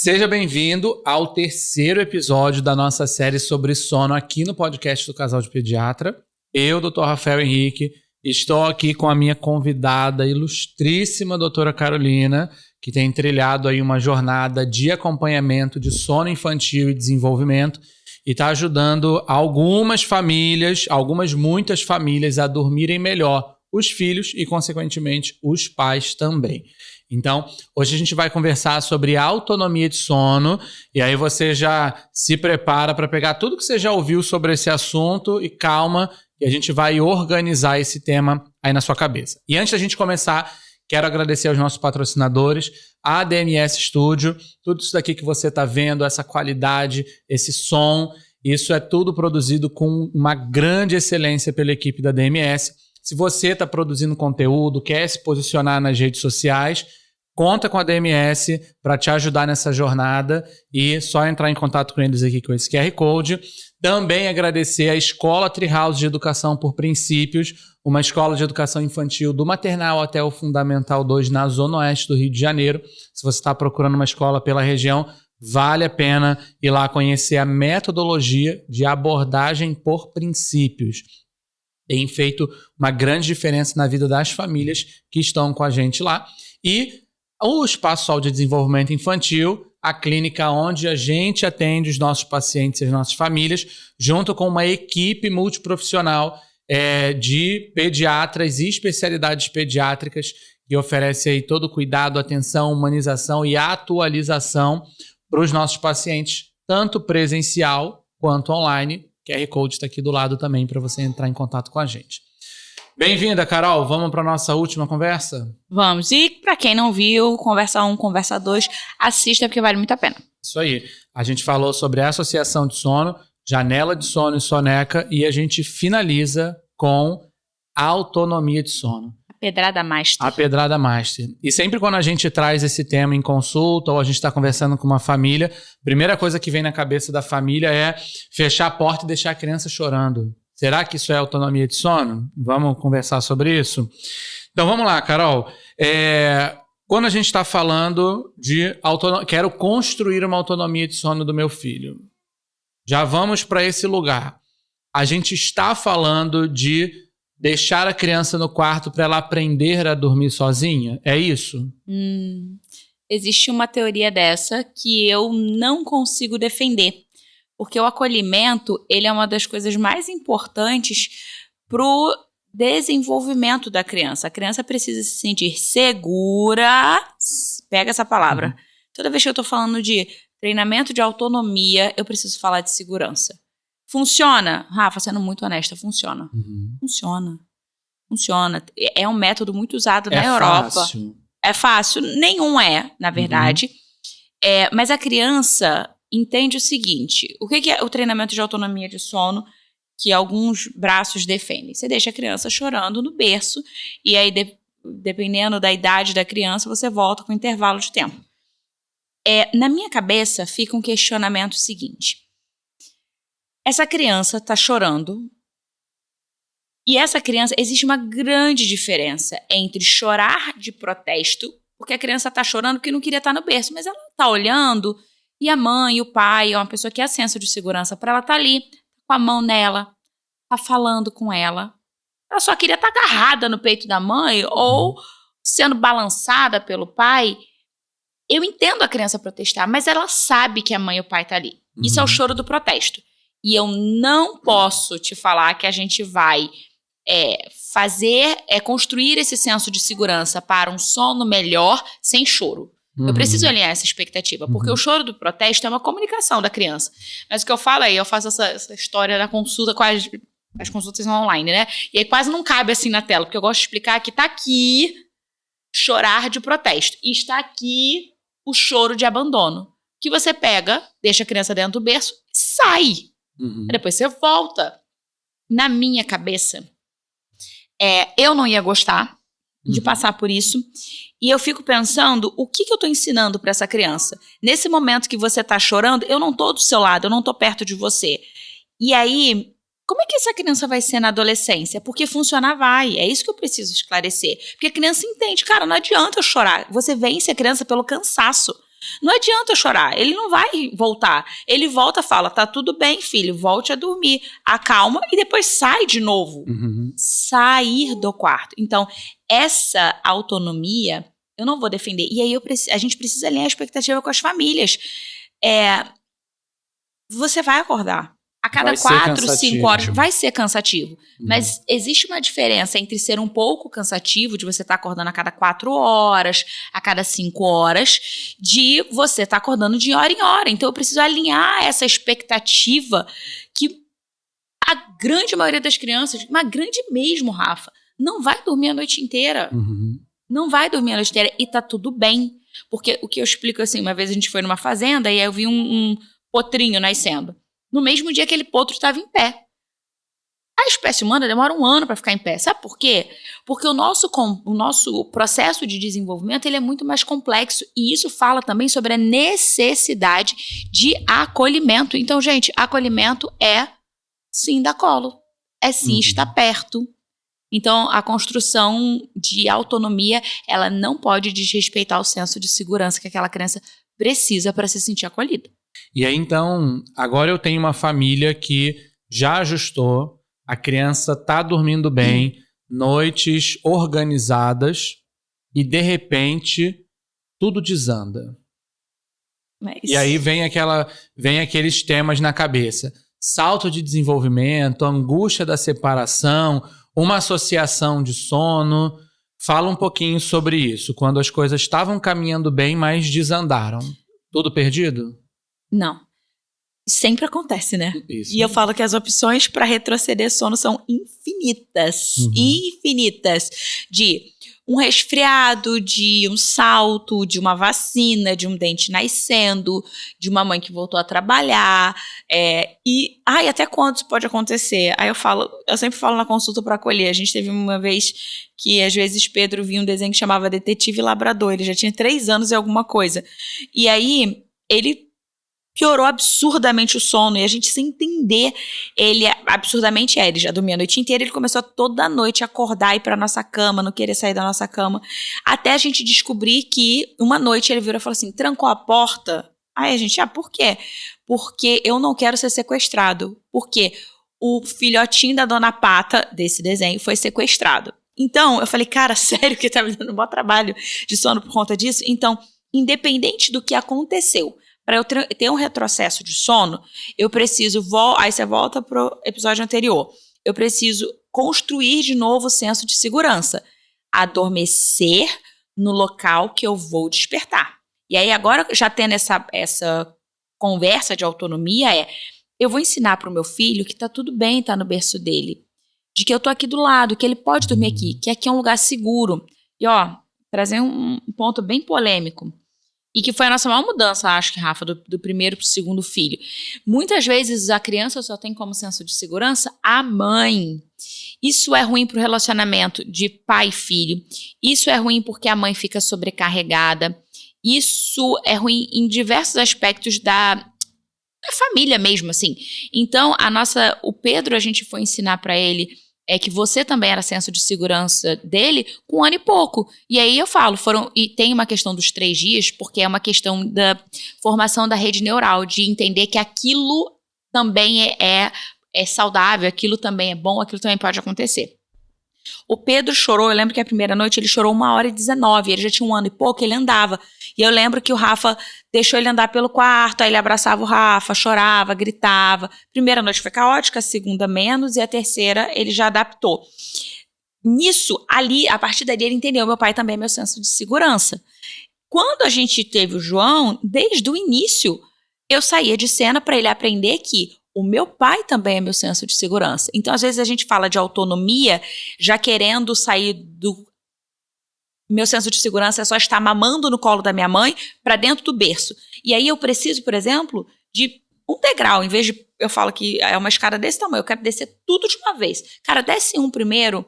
Seja bem-vindo ao terceiro episódio da nossa série sobre sono aqui no podcast do Casal de Pediatra. Eu, Dr. Rafael Henrique, estou aqui com a minha convidada ilustríssima, doutora Carolina, que tem trilhado aí uma jornada de acompanhamento de sono infantil e desenvolvimento e está ajudando muitas famílias a dormirem melhor, os filhos e, consequentemente, os pais também. Então, hoje a gente vai conversar sobre autonomia de sono e aí você já se prepara para pegar tudo que você já ouviu sobre esse assunto e calma, que a gente vai organizar esse tema aí na sua cabeça. E antes da gente começar, quero agradecer aos nossos patrocinadores, a DMS Studio, tudo isso daqui que você está vendo, essa qualidade, esse som, isso é tudo produzido com uma grande excelência pela equipe da DMS. Se você está produzindo conteúdo, quer se posicionar nas redes sociais, conta com a DMS para te ajudar nessa jornada e só entrar em contato com eles aqui com esse QR Code. Também agradecer a Escola Treehouse de Educação por Princípios, uma escola de educação infantil do maternal até o Fundamental 2 na Zona Oeste do Rio de Janeiro. Se você está procurando uma escola pela região, vale a pena ir lá conhecer a metodologia de abordagem por princípios. Tem feito uma grande diferença na vida das famílias que estão com a gente lá. E o Espaço Sol de Desenvolvimento Infantil, a clínica onde a gente atende os nossos pacientes e as nossas famílias, junto com uma equipe multiprofissional de pediatras e especialidades pediátricas que oferece aí todo o cuidado, atenção, humanização e atualização para os nossos pacientes, tanto presencial quanto online. QR Code está aqui do lado também para você entrar em contato com a gente. Bem-vinda, Carol. Vamos para a nossa última conversa? Vamos. E para quem não viu, Conversa 1, Conversa 2, assista porque vale muito a pena. Isso aí. A gente falou sobre a associação de sono, janela de sono e soneca e a gente finaliza com a autonomia de sono. Pedrada Master. A Pedrada Master. E sempre quando a gente traz esse tema em consulta ou a gente está conversando com uma família, a primeira coisa que vem na cabeça da família é fechar a porta e deixar a criança chorando. Será que isso é autonomia de sono? Vamos conversar sobre isso? Então vamos lá, Carol. Quando a gente está falando de autonomia, quero construir uma autonomia de sono do meu filho. Já vamos para esse lugar. A gente está falando de deixar a criança no quarto para ela aprender a dormir sozinha? É isso? Existe uma teoria dessa que eu não consigo defender. Porque o acolhimento, ele é uma das coisas mais importantes para o desenvolvimento da criança. A criança precisa se sentir segura. Pega essa palavra. Toda vez que eu estou falando de treinamento de autonomia, eu preciso falar de segurança. Funciona? Rafa, sendo muito honesta, funciona. Funciona. É um método muito usado na Europa. Fácil. É fácil? Nenhum na verdade. Mas a criança entende o seguinte: o que é o treinamento de autonomia de sono que alguns braços defendem? Você deixa a criança chorando no berço e aí, dependendo da idade da criança, você volta com intervalo de tempo. Na minha cabeça fica um questionamento seguinte: essa criança está chorando e essa criança, existe uma grande diferença entre chorar de protesto, porque a criança está chorando porque não queria estar no berço, mas ela está olhando e a mãe e o pai, é uma pessoa que é senso de segurança para ela, tá ali com a mão nela, tá falando com ela. Ela só queria estar agarrada no peito da mãe ou sendo balançada pelo pai. Eu entendo a criança protestar, mas ela sabe que a mãe e o pai tá ali. Isso é o choro do protesto. E eu não posso te falar que a gente vai construir esse senso de segurança para um sono melhor sem choro. Eu preciso alinhar essa expectativa, porque o choro do protesto é uma comunicação da criança. Mas o que eu falo aí, eu faço essa história da consulta com as consultas são online, né? E aí quase não cabe assim na tela, porque eu gosto de explicar que tá aqui chorar de protesto e está aqui o choro de abandono. Que você pega, deixa a criança dentro do berço e sai. Depois você volta. Na minha cabeça, eu não ia gostar de passar por isso. E eu fico pensando, o que eu tô ensinando para essa criança? Nesse momento que você tá chorando, eu não tô do seu lado, eu não tô perto de você. E aí, como é que essa criança vai ser na adolescência? Porque funcionar vai, é isso que eu preciso esclarecer. Porque a criança entende, cara, não adianta eu chorar. Você vence a criança pelo cansaço. Não adianta eu chorar, ele não vai voltar. Ele volta e fala, tá tudo bem, filho, volte a dormir. Acalma e depois sai de novo. Sair do quarto. Então, essa autonomia, eu não vou defender. E aí a gente precisa alinhar a expectativa com as famílias. Você vai acordar. A cada 4, 5 horas vai ser cansativo. Mas existe uma diferença entre ser um pouco cansativo, de você estar acordando a cada 4 horas, a cada 5 horas, de você estar acordando de hora em hora. Então eu preciso alinhar essa expectativa que a grande maioria das crianças, uma grande mesmo, Rafa, não vai dormir a noite inteira. Não vai dormir a noite inteira e tá tudo bem. Porque o que eu explico assim, uma vez a gente foi numa fazenda e aí eu vi um potrinho nascendo. No mesmo dia aquele potro estava em pé. A espécie humana demora 1 ano para ficar em pé. Sabe por quê? Porque o nosso processo de desenvolvimento ele é muito mais complexo. E isso fala também sobre a necessidade de acolhimento. Então, gente, acolhimento é sim dar colo. É sim estar perto. Então, a construção de autonomia, ela não pode desrespeitar o senso de segurança que aquela criança precisa para se sentir acolhida. E aí, então, agora eu tenho uma família que já ajustou, a criança tá dormindo bem, noites organizadas e, de repente, tudo desanda. E aí vem aqueles temas na cabeça. Salto de desenvolvimento, angústia da separação, uma associação de sono. Fala um pouquinho sobre isso, quando as coisas estavam caminhando bem, mas desandaram. Tudo perdido? Não. Sempre acontece, né? Isso. E eu falo que as opções para retroceder sono são infinitas. Infinitas. De um resfriado, de um salto, de uma vacina, de um dente nascendo, de uma mãe que voltou a trabalhar. Até quando isso pode acontecer? Aí eu sempre falo na consulta para acolher. A gente teve uma vez que, às vezes, Pedro via um desenho que chamava Detetive Labrador. Ele já tinha 3 anos e alguma coisa. E aí, ele piorou absurdamente o sono, e a gente sem entender, ele já dormia a noite inteira, ele começou toda noite a acordar e ir pra nossa cama, não querer sair da nossa cama, até a gente descobrir que uma noite ele virou e falou assim, trancou a porta? Aí a gente, por quê? Porque eu não quero ser sequestrado, porque o filhotinho da Dona Pata, desse desenho, foi sequestrado. Então, eu falei, cara, sério que tá me dando um bom trabalho de sono por conta disso? Então, independente do que aconteceu, para eu ter um retrocesso de sono, eu preciso... Aí você volta pro episódio anterior. Eu preciso construir de novo o senso de segurança. Adormecer no local que eu vou despertar. E aí agora, já tendo essa conversa de autonomia, eu vou ensinar para o meu filho que tá tudo bem estar no berço dele. De que eu tô aqui do lado, que ele pode dormir aqui. Que aqui é um lugar seguro. E trazer um ponto bem polêmico. E que foi a nossa maior mudança, acho que, Rafa, do primeiro para o segundo filho. Muitas vezes a criança só tem como senso de segurança a mãe. Isso é ruim para o relacionamento de pai e filho. Isso é ruim porque a mãe fica sobrecarregada. Isso é ruim em diversos aspectos da família mesmo, assim. Então, o Pedro, a gente foi ensinar para ele que você também era senso de segurança dele com 1 ano e pouco. E aí eu falo, e tem uma questão dos 3 dias, porque é uma questão da formação da rede neural, de entender que aquilo também é saudável, aquilo também é bom, aquilo também pode acontecer. O Pedro chorou, eu lembro que a primeira noite ele chorou 1h19, ele já tinha 1 ano e pouco, ele andava. E eu lembro que o Rafa deixou ele andar pelo quarto, aí ele abraçava o Rafa, chorava, gritava. Primeira noite foi caótica, a segunda menos, e a terceira ele já adaptou. Nisso, a partir dali ele entendeu, meu pai também é meu senso de segurança. Quando a gente teve o João, desde o início, eu saía de cena para ele aprender que o meu pai também é meu senso de segurança. Então, às vezes, a gente fala de autonomia, já querendo sair do... Meu senso de segurança é só estar mamando no colo da minha mãe para dentro do berço. E aí eu preciso, por exemplo, de um degrau. Em vez de... Eu falo que é uma escada desse tamanho, eu quero descer tudo de uma vez. Cara, desce um primeiro.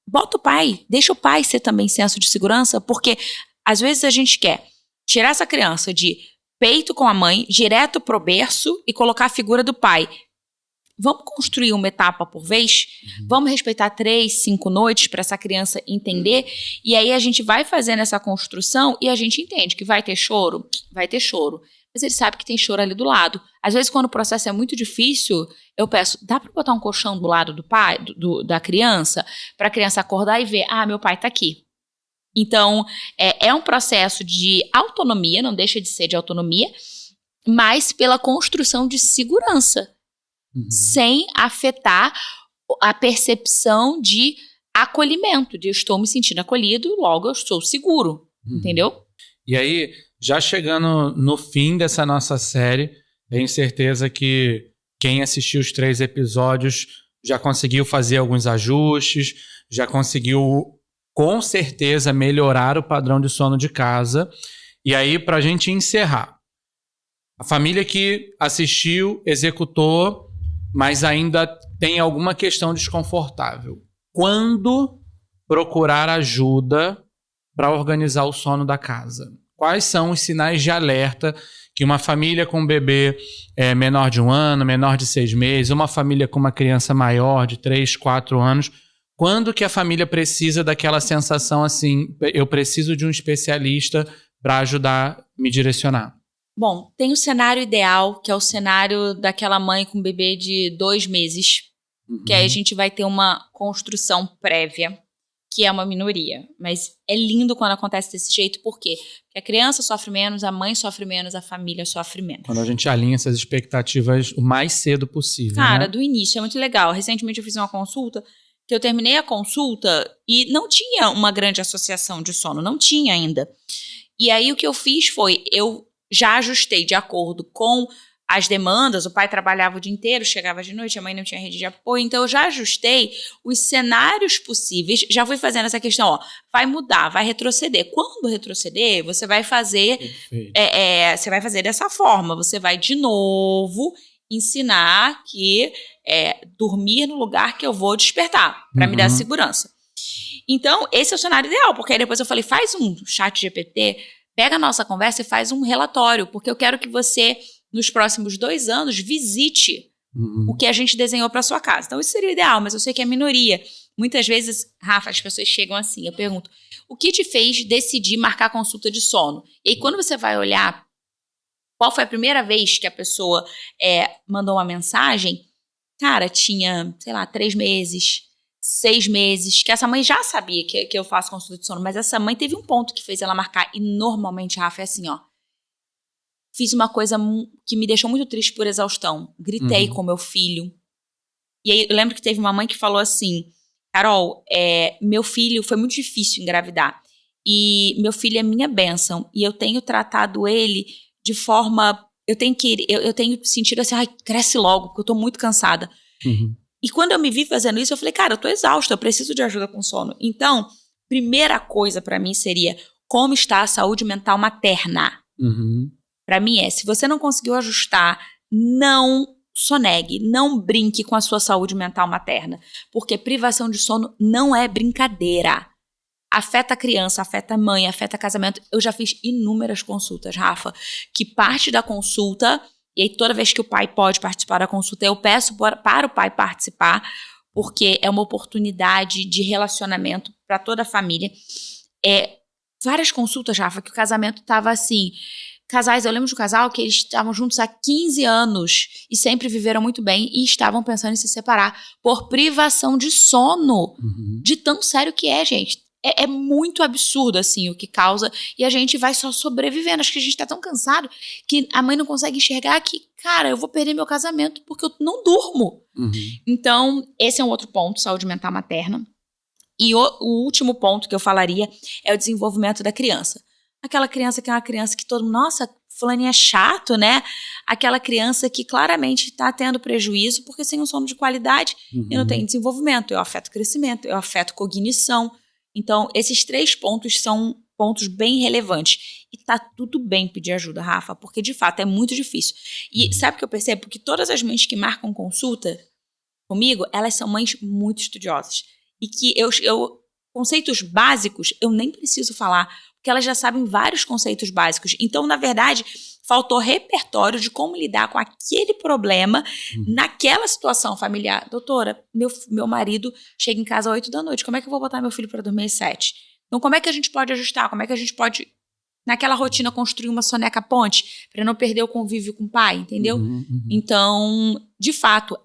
Bota o pai. Deixa o pai ser também senso de segurança, porque às vezes a gente quer tirar essa criança de peito com a mãe, direto pro berço e colocar a figura do pai. vamos construir uma etapa por vez, vamos respeitar 3, 5 noites para essa criança entender, e aí a gente vai fazendo essa construção e a gente entende que vai ter choro, mas ele sabe que tem choro ali do lado. Às vezes, quando o processo é muito difícil, eu peço, dá para botar um colchão do lado do pai, da criança, para a criança acordar e ver, meu pai tá aqui. Então, é um processo de autonomia, não deixa de ser de autonomia, mas pela construção de segurança, sem afetar a percepção de acolhimento, de eu estou me sentindo acolhido, logo eu estou seguro, entendeu? E aí, já chegando no fim dessa nossa série, tenho certeza que quem assistiu os 3 episódios já conseguiu fazer alguns ajustes, já conseguiu, com certeza, melhorar o padrão de sono de casa. E aí, para a gente encerrar, a família que assistiu, executou, mas ainda tem alguma questão desconfortável. Quando procurar ajuda para organizar o sono da casa? Quais são os sinais de alerta que uma família com um bebê menor de 1 ano, menor de 6 meses, uma família com uma criança maior de 3, 4 anos, quando que a família precisa daquela sensação assim, eu preciso de um especialista para ajudar, me direcionar? Bom, tem o cenário ideal, que é o cenário daquela mãe com um bebê de 2 meses, que aí a gente vai ter uma construção prévia, que é uma minoria. Mas é lindo quando acontece desse jeito, por quê? Porque a criança sofre menos, a mãe sofre menos, a família sofre menos. Quando a gente alinha essas expectativas o mais cedo possível. Cara, né? do início, é muito legal. Recentemente eu fiz uma consulta, que eu terminei a consulta e não tinha uma grande associação de sono, não tinha ainda. E aí o que eu fiz foi, eu já ajustei de acordo com as demandas, o pai trabalhava o dia inteiro, chegava de noite, a mãe não tinha rede de apoio, então eu já ajustei os cenários possíveis, já fui fazendo essa questão, vai mudar, vai retroceder. Quando retroceder, você vai fazer, você vai fazer dessa forma, você vai de novo ensinar que dormir no lugar que eu vou despertar, para me dar segurança. Então, esse é o cenário ideal, porque aí depois eu falei, faz um chat GPT, pega a nossa conversa e faz um relatório, porque eu quero que você, nos próximos 2 anos, visite o que a gente desenhou para sua casa. Então, isso seria o ideal, mas eu sei que é minoria. Muitas vezes, Rafa, as pessoas chegam assim, eu pergunto, o que te fez decidir marcar consulta de sono? E aí, quando você vai olhar qual foi a primeira vez que a pessoa mandou uma mensagem, cara, tinha, 3 meses, 6 meses, que essa mãe já sabia que eu faço consulta de sono, mas essa mãe teve um ponto que fez ela marcar, e normalmente, Rafa, é assim, fiz uma coisa que me deixou muito triste por exaustão. Gritei com meu filho. E aí eu lembro que teve uma mãe que falou assim, Carol, meu filho, foi muito difícil engravidar. E meu filho é minha bênção. E eu tenho tratado ele de forma... Eu tenho sentido assim, cresce logo, porque eu tô muito cansada. E quando eu me vi fazendo isso, eu falei, cara, eu tô exausta, eu preciso de ajuda com sono. Então, primeira coisa pra mim seria, como está a saúde mental materna? Para mim se você não conseguiu ajustar, não sonegue, não brinque com a sua saúde mental materna, porque privação de sono não é brincadeira. Afeta a criança, afeta a mãe, afeta casamento. Eu já fiz inúmeras consultas, Rafa, que parte da consulta, e aí toda vez que o pai pode participar da consulta, eu peço para o pai participar, porque é uma oportunidade de relacionamento para toda a família. Várias consultas, Rafa, que o casamento estava assim... Casais, eu lembro de um casal que eles estavam juntos há 15 anos e sempre viveram muito bem e estavam pensando em se separar por privação de sono. De tão sério que gente. É muito absurdo, assim, o que causa. E a gente vai só sobrevivendo. Acho que a gente tá tão cansado que a mãe não consegue enxergar que, cara, eu vou perder meu casamento porque eu não durmo. Então, esse é um outro ponto, saúde mental materna. E o último ponto que eu falaria é o desenvolvimento da criança. Aquela criança que é uma criança que todo mundo, nossa, fulaninho é chato, né? Aquela criança que claramente está tendo prejuízo porque sem um sono de qualidade eu não tenho desenvolvimento, eu afeto crescimento, eu afeto cognição. Então, esses 3 pontos são pontos bem relevantes. E tá tudo bem pedir ajuda, Rafa, porque de fato é muito difícil. E sabe o que eu percebo? Que todas as mães que marcam consulta comigo, elas são mães muito estudiosas. E que conceitos básicos eu nem preciso falar, porque elas já sabem vários conceitos básicos. Então, na verdade, faltou repertório de como lidar com aquele problema naquela situação familiar. Doutora, meu marido chega em casa às 8 da noite, como é que eu vou botar meu filho para dormir às 7? Então, como é que a gente pode ajustar? Como é que a gente pode, naquela rotina, construir uma soneca ponte para não perder o convívio com o pai, entendeu? Então, de fato,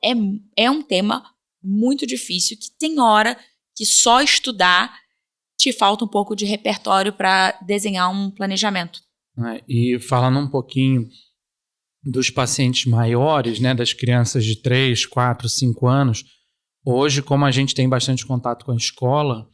é um tema muito difícil, que tem hora que só estudar te falta um pouco de repertório para desenhar um planejamento. E falando um pouquinho dos pacientes maiores, né, das crianças de 3, 4, 5 anos, hoje, como a gente tem bastante contato com a escola,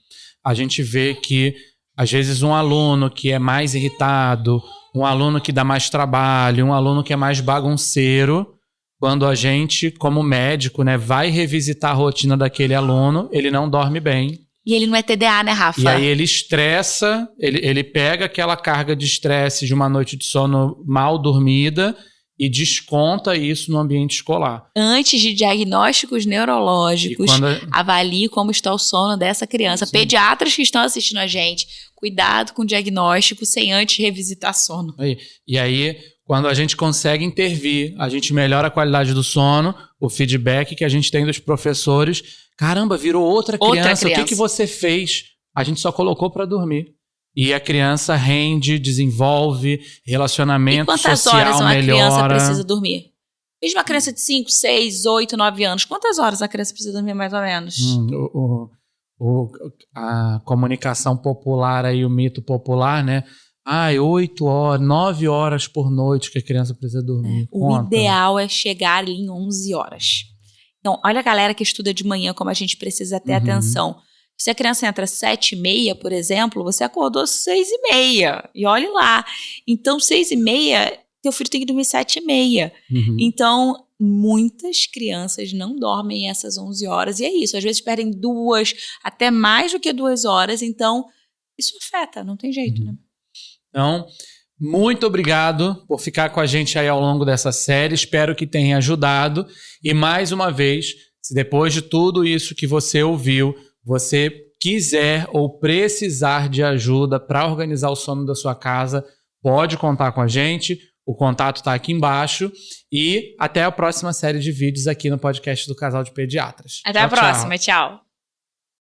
a gente vê que, às vezes, um aluno que é mais irritado, um aluno que dá mais trabalho, um aluno que é mais bagunceiro, quando a gente, como médico, né, vai revisitar a rotina daquele aluno, ele não dorme bem. E ele não é TDA, né, Rafa? E aí ele estressa, ele pega aquela carga de estresse de uma noite de sono mal dormida e desconta isso no ambiente escolar. Antes de diagnósticos neurológicos, avalie como está o sono dessa criança. Sim. Pediatras que estão assistindo a gente, cuidado com o diagnóstico sem antes revisitar sono. E aí, quando a gente consegue intervir, a gente melhora a qualidade do sono, o feedback que a gente tem dos professores. Caramba, virou outra criança. O que você fez? A gente só colocou para dormir. E a criança rende, desenvolve, relacionamento social melhora. Quantas horas uma criança precisa dormir? Mesmo uma criança de 5, 6, 8, 9 anos, quantas horas a criança precisa dormir mais ou menos? A comunicação popular aí, o mito popular, né? 8 horas, 9 horas por noite que a criança precisa dormir. O ideal é chegar ali em 11 horas. Então, olha a galera que estuda de manhã, como a gente precisa ter atenção. Se a criança entra às 7h30, por exemplo, você acordou às 6h30. E olhe lá. Então, 6h30, teu filho tem que dormir 7h30. Então, muitas crianças não dormem essas 11 horas. E é isso. Às vezes perdem 2, até mais do que 2 horas. Então, isso afeta. Não tem jeito, né? Então, muito obrigado por ficar com a gente aí ao longo dessa série. Espero que tenha ajudado. E mais uma vez, se depois de tudo isso que você ouviu, você quiser ou precisar de ajuda para organizar o sono da sua casa, pode contar com a gente. O contato está aqui embaixo. E até a próxima série de vídeos aqui no podcast do Casal de Pediatras. Até a próxima. Tchau.